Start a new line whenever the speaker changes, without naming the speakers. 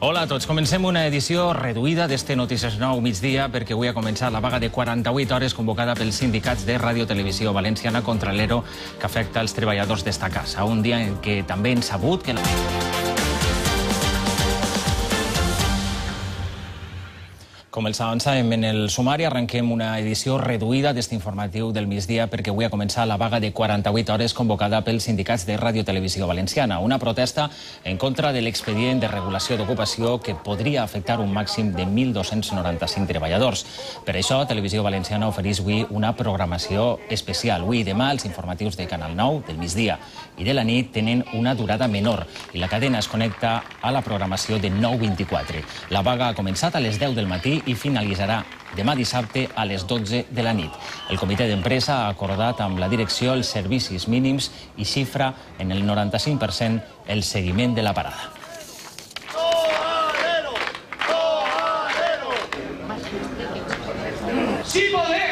Hola a tots. Comencem una edició reduïda d'este Notícies 9 migdia perquè avui ha començat la vaga de 48 hores convocada pels sindicats de Ràdio Televisió Valenciana contra l'ERO que afecta els treballadors d'esta casa. Un dia en què també hem sabut que... Com els avançàvem en el sumari, arrenquem una edició reduïda d'este informatiu del migdia perquè avui ha començat la vaga de 48 hores convocada pels sindicats de Ràdio Televisió Valenciana. Una protesta en contra de l'expedient de regulació d'ocupació que podria afectar un màxim de 1.295 treballadors. Per això, Televisió Valenciana ofereix avui una programació especial. Avui i demà els informatius de Canal 9 del migdia i de la nit tenen una durada menor i la cadena es connecta a la programació de 9:24. La vaga ha començat a les 10 del matí i finalitzarà demà dissabte a les 12 de la nit. El comitè d'empresa ha acordat amb la direcció els servicis mínims i xifra en el 95% el seguiment de la parada.
¡Sí podemos!